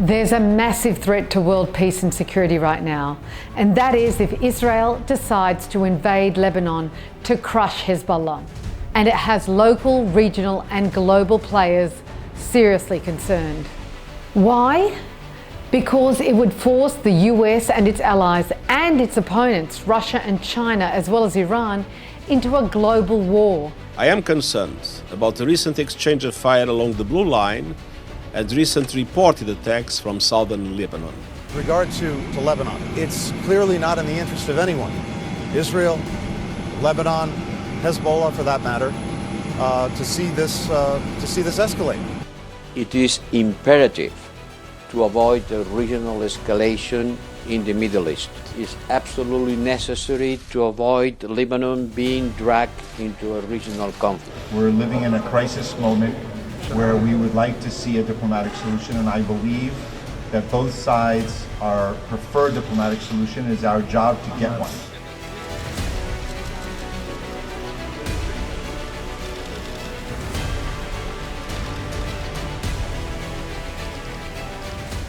There's a massive threat to world peace and security right now, and that is if Israel decides to invade Lebanon to crush Hezbollah. And it has local, regional and global players seriously concerned. Why? Because it would force the US and its allies and its opponents, Russia and China, as well as Iran, into a global war. I am concerned about the recent exchange of fire along the Blue Line and recent reported attacks from southern Lebanon. With regard to Lebanon, it's clearly not in the interest of anyone, Israel, Lebanon, Hezbollah for that matter, to see this escalate. It is imperative to avoid a regional escalation in the Middle East. It's absolutely necessary to avoid Lebanon being dragged into a regional conflict. We're living in a crisis moment where we would like to see a diplomatic solution, and I believe that both sides are preferred diplomatic solution. It is our job to get one.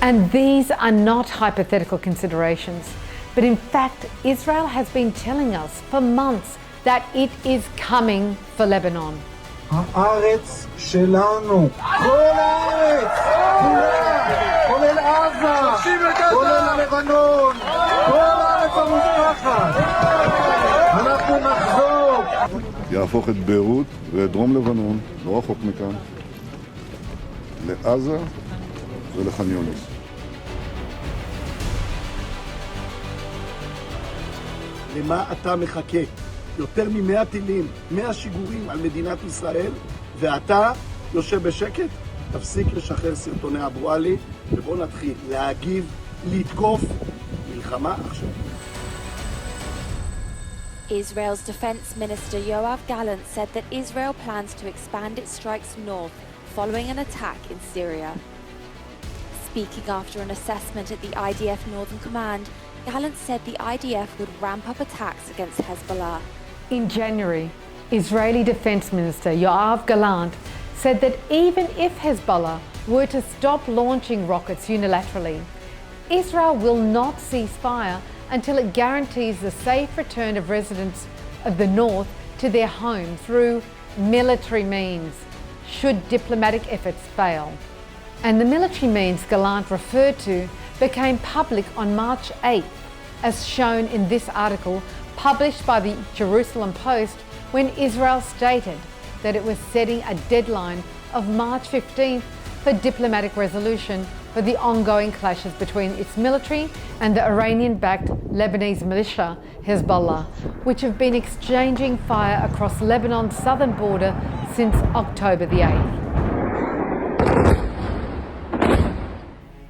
And these are not hypothetical considerations, but in fact, Israel has been telling us for months that it is coming for Lebanon. הארץ שלנו, כל הארץ, כולה, כולל עזה, כולל לבנון, כל הארץ המובטחת. אנחנו נחזור. יהפוך את ביירות ואת דרום לבנון, לא רחוק מכאן, לעזה ולח'אן יונס. למה אתה מחכה? יותר מ100 טילים, 100 שיגורים על מדינת ישראל, ואתה יושב בשקט? תפסיק לשחרר סרטוני אבו עלי, ובוא נתחיל להגיב, לתקוף, מלחמה עכשיו. Israel's Defense Minister Yoav Gallant said that Israel plans to expand its strikes north following an attack in Syria. Speaking after an assessment at the IDF Northern Command, Gallant said the IDF would ramp up attacks against Hezbollah. In January, Israeli Defense Minister Yoav Gallant said that even if Hezbollah were to stop launching rockets unilaterally, Israel will not cease fire until it guarantees the safe return of residents of the north to their homes through military means, should diplomatic efforts fail. And the military means Gallant referred to became public on March 8th, as shown in this article published by the Jerusalem Post, when Israel stated that it was setting a deadline of March 15th for diplomatic resolution for the ongoing clashes between its military and the Iranian-backed Lebanese militia Hezbollah, which have been exchanging fire across Lebanon's southern border since October the 8th.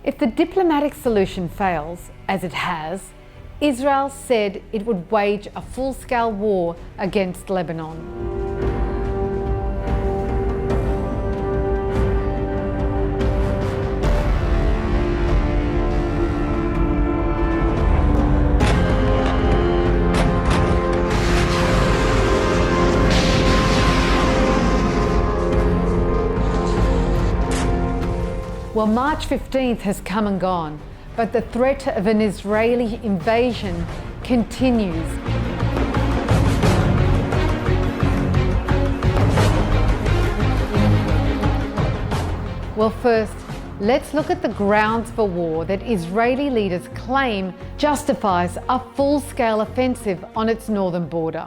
If the diplomatic solution fails, as it has, Israel said it would wage a full-scale war against Lebanon. Well, March 15th has come and gone, but the threat of an Israeli invasion continues. Well, first, let's look at the grounds for war that Israeli leaders claim justifies a full-scale offensive on its northern border.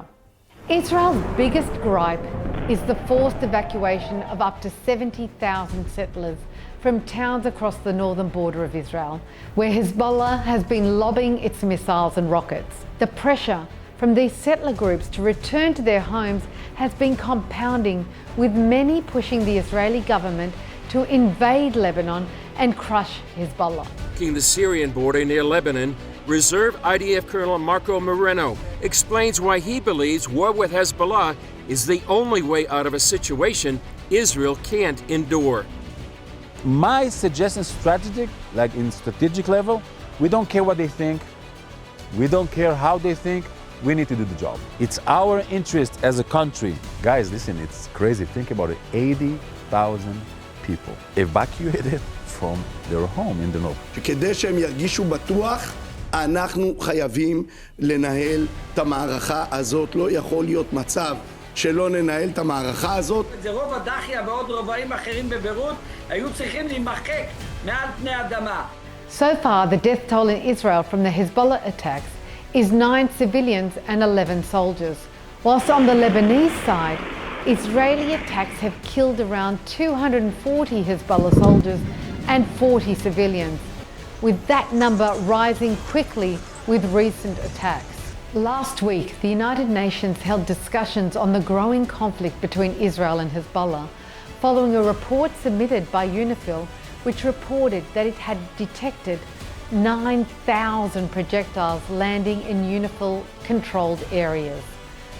Israel's biggest gripe is the forced evacuation of up to 70,000 settlers from towns across the northern border of Israel, where Hezbollah has been lobbing its missiles and rockets. The pressure from these settler groups to return to their homes has been compounding, with many pushing the Israeli government to invade Lebanon and crush Hezbollah. The Syrian border near Lebanon, Reserve IDF Colonel Marco Moreno explains why he believes war with Hezbollah is the only way out of a situation Israel can't endure. My suggestion, strategic level, we don't care what they think, we don't care how they think, we need to do the job. It's our interest as a country. Guys, listen, it's crazy. Think about it. 80,000 people evacuated from their home in the north. שכדי שהם ירגישו בטוח, אנחנו חייבים לנהל את המערכה הזאת. לא יכול להיות מצב שלא ננהל את המערכה הזאת. זה רוב הדחיה ועוד רובעים אחרים בביירות היו צריכים להימחק מעל פני האדמה. So far, the death toll in Israel from the Hezbollah attacks is 9 civilians and 11 soldiers, whilst on the Lebanese side, Israeli attacks have killed around 240 Hezbollah soldiers and 40 civilians, with that number rising quickly with recent attacks. Last week, the United Nations held discussions on the growing conflict between Israel and Hezbollah, following a report submitted by UNIFIL which reported that it had detected 9,000 projectiles landing in UNIFIL-controlled areas.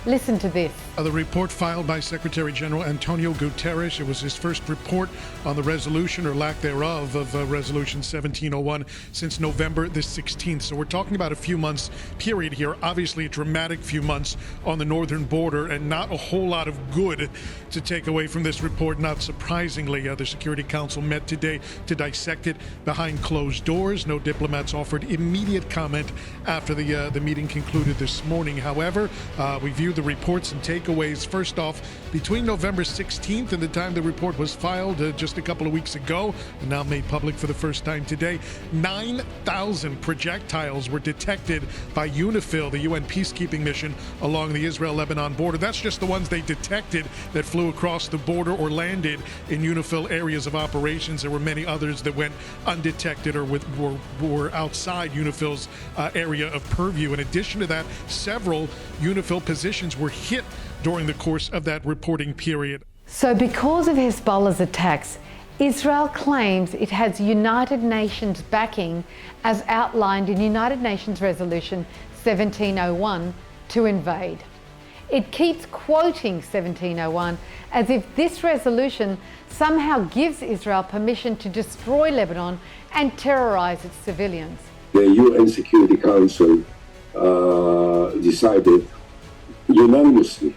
Listen to this. The report filed by Secretary General Antonio Guterres. It was his first report on the resolution, or lack thereof, of Resolution 1701 since November the 16th. So we're talking about a few months period here. Obviously a dramatic few months on the northern border, and not a whole lot of good to take away from this report. Not surprisingly, the Security Council met today to dissect it behind closed doors. No diplomats offered immediate comment after the meeting concluded this morning. However, we viewed the reports and takeaways. First off, between November 16th and the time the report was filed just a couple of weeks ago, and now made public for the first time today, 9,000 projectiles were detected by UNIFIL, the UN peacekeeping mission, along the Israel-Lebanon border. That's just the ones they detected that flew across the border or landed in UNIFIL areas of operations. There were many others that went undetected or were outside UNIFIL's area of purview. In addition to that, several UNIFIL positions were hit during the course of that reporting period. So because of Hezbollah's attacks, Israel claims it has United Nations backing as outlined in United Nations Resolution 1701 to invade. It keeps quoting 1701 as if this resolution somehow gives Israel permission to destroy Lebanon and terrorize its civilians. The UN Security Council decided unanimously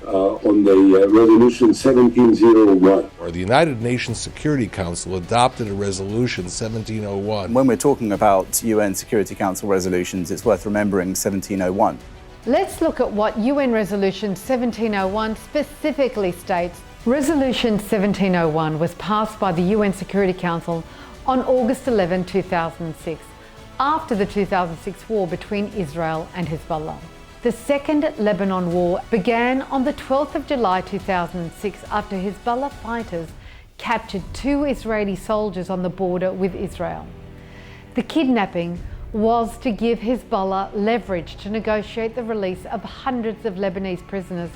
on the Resolution 1701. Or the United Nations Security Council adopted a Resolution 1701. When we're talking about UN Security Council resolutions, it's worth remembering 1701. Let's look at what UN Resolution 1701 specifically states. Resolution 1701 was passed by the UN Security Council on August 11, 2006, after the 2006 war between Israel and Hezbollah. The Second Lebanon War began on the 12th of July 2006 after Hezbollah fighters captured 2 Israeli soldiers on the border with Israel. The kidnapping was to give Hezbollah leverage to negotiate the release of hundreds of Lebanese prisoners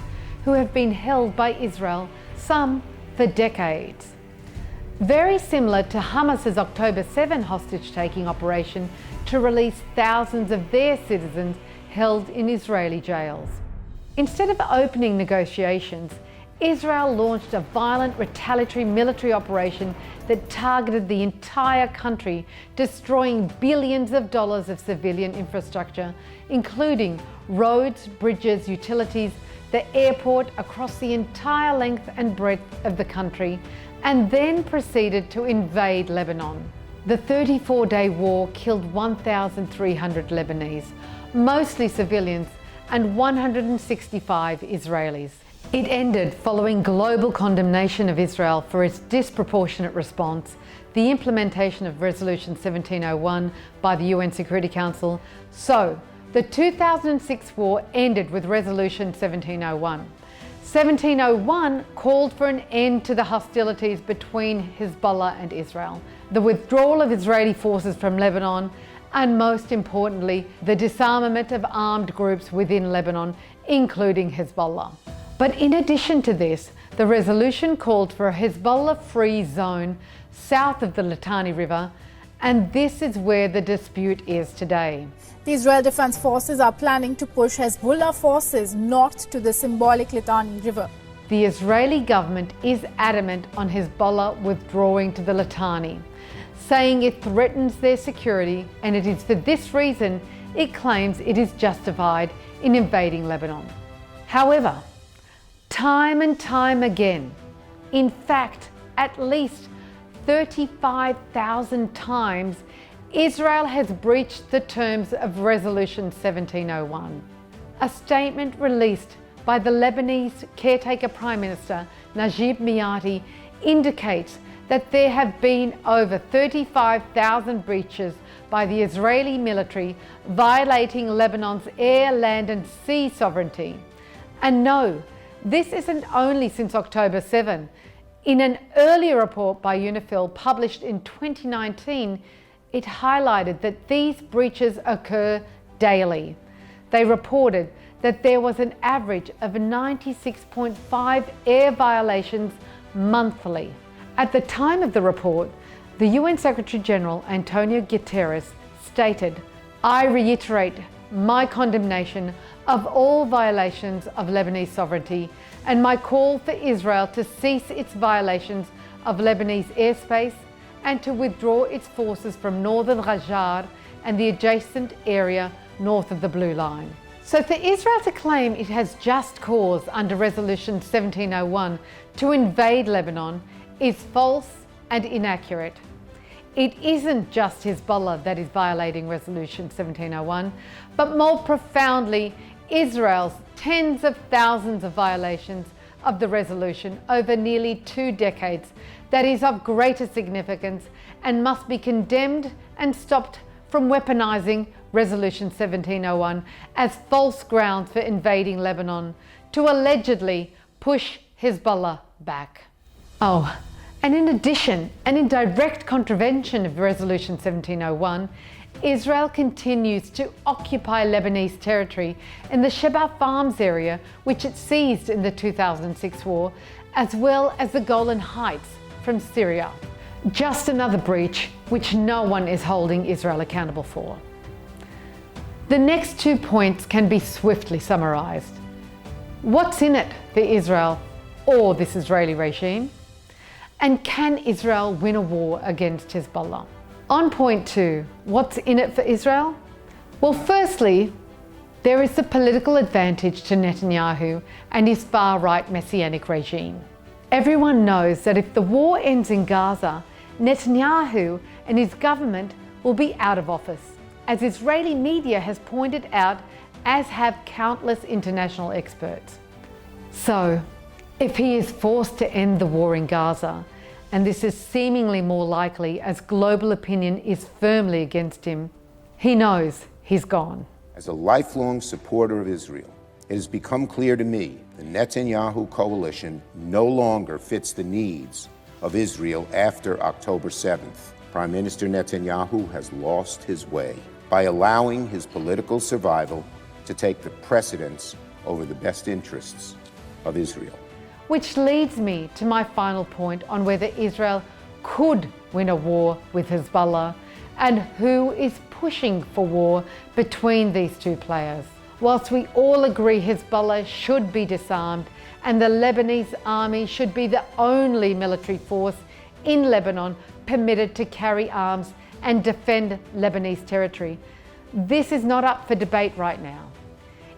who have been held by Israel, some for decades. Very similar to Hamas's October 7 hostage-taking operation to release thousands of their citizens held in Israeli jails. Instead of opening negotiations, Israel launched a violent retaliatory military operation that targeted the entire country, destroying billions of dollars of civilian infrastructure, including roads, bridges, utilities, the airport across the entire length and breadth of the country, and then proceeded to invade Lebanon. The 34-day war killed 1,300 Lebanese, mostly civilians, and 165 Israelis. It ended following global condemnation of Israel for its disproportionate response, the implementation of Resolution 1701 by the UN Security Council. So, the 2006 war ended with Resolution 1701. 1701 called for an end to the hostilities between Hezbollah and Israel, the withdrawal of Israeli forces from Lebanon, and most importantly, the disarmament of armed groups within Lebanon, including Hezbollah. But in addition to this, the resolution called for a Hezbollah-free zone south of the Litani River, and this is where the dispute is today. The Israel Defense Forces are planning to push Hezbollah forces north to the symbolic Litani River. The Israeli government is adamant on Hezbollah withdrawing to the Litani, saying it threatens their security, and it is for this reason it claims it is justified in invading Lebanon. However, time and time again, in fact, at least 35,000 times, Israel has breached the terms of Resolution 1701. A statement released by the Lebanese caretaker Prime Minister Najib Mikati indicates that there have been over 35,000 breaches by the Israeli military violating Lebanon's air, land and sea sovereignty. And no, this isn't only since October 7. In an earlier report by UNIFIL published in 2019, it highlighted that these breaches occur daily. They reported that there was an average of 96.5 air violations monthly. At the time of the report, the UN Secretary General Antonio Guterres stated, "I reiterate my condemnation of all violations of Lebanese sovereignty and my call for Israel to cease its violations of Lebanese airspace and to withdraw its forces from northern Rajar and the adjacent area north of the Blue Line." So for Israel to claim it has just cause under Resolution 1701 to invade Lebanon is false and inaccurate. It isn't just Hezbollah that is violating Resolution 1701, but more profoundly, Israel's tens of thousands of violations of the resolution over nearly 2 decades that is of greater significance and must be condemned and stopped from weaponising Resolution 1701 as false grounds for invading Lebanon to allegedly push Hezbollah back. Oh, and in addition, and in direct contravention of Resolution 1701, Israel continues to occupy Lebanese territory in the Sheba Farms area, which it seized in the 2006 war, as well as the Golan Heights from Syria. Just another breach which no one is holding Israel accountable for. The next 2 points can be swiftly summarised. What's in it for Israel or this Israeli regime? And can Israel win a war against Hezbollah? On point 2, what's in it for Israel? Well, firstly, there is the political advantage to Netanyahu and his far-right messianic regime. Everyone knows that if the war ends in Gaza, Netanyahu and his government will be out of office, as Israeli media has pointed out, as have countless international experts. So, if he is forced to end the war in Gaza, and this is seemingly more likely as global opinion is firmly against him, he knows he's gone. As a lifelong supporter of Israel, it has become clear to me the Netanyahu coalition no longer fits the needs of Israel after October 7th. Prime Minister Netanyahu has lost his way by allowing his political survival to take the precedence over the best interests of Israel. Which leads me to my final point on whether Israel could win a war with Hezbollah and who is pushing for war between these two players. Whilst we all agree Hezbollah should be disarmed and the Lebanese army should be the only military force in Lebanon permitted to carry arms and defend Lebanese territory, this is not up for debate right now.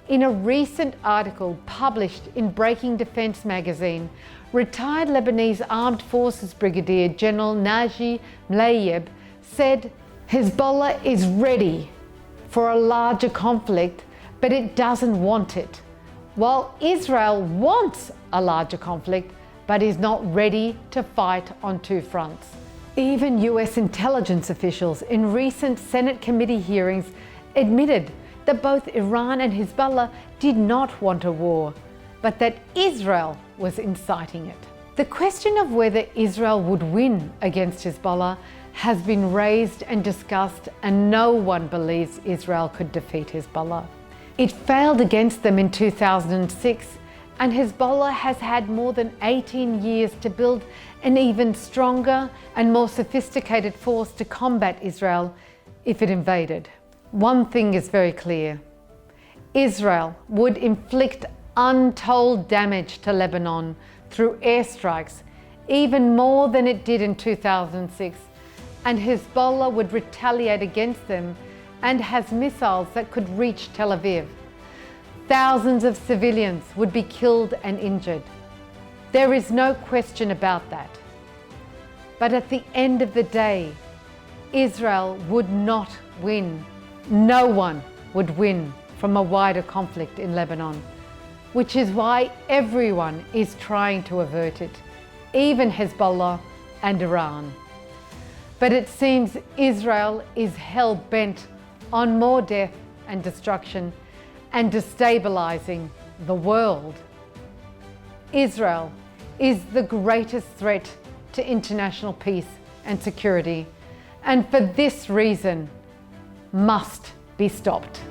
In a recent article published in Breaking Defense magazine, retired Lebanese Armed Forces Brigadier General Naji Mlayeb said, "Hezbollah is ready for a larger conflict, but it doesn't want it, while Israel wants a larger conflict, but is not ready to fight on 2 fronts." Even US intelligence officials in recent Senate committee hearings admitted that both Iran and Hezbollah did not want a war, but that Israel was inciting it. The question of whether Israel would win against Hezbollah has been raised and discussed, and no one believes Israel could defeat Hezbollah. It failed against them in 2006, and Hezbollah has had more than 18 years to build an even stronger and more sophisticated force to combat Israel if it invaded. One thing is very clear. Israel would inflict untold damage to Lebanon through airstrikes, even more than it did in 2006, and Hezbollah would retaliate against them and has missiles that could reach Tel Aviv. Thousands of civilians would be killed and injured. There is no question about that. But at the end of the day, Israel would not win. No one would win from a wider conflict in Lebanon, which is why everyone is trying to avert it, even Hezbollah and Iran. But it seems Israel is hell-bent on more death and destruction and destabilizing the world. Israel is the greatest threat to international peace and security, and for this reason must be stopped.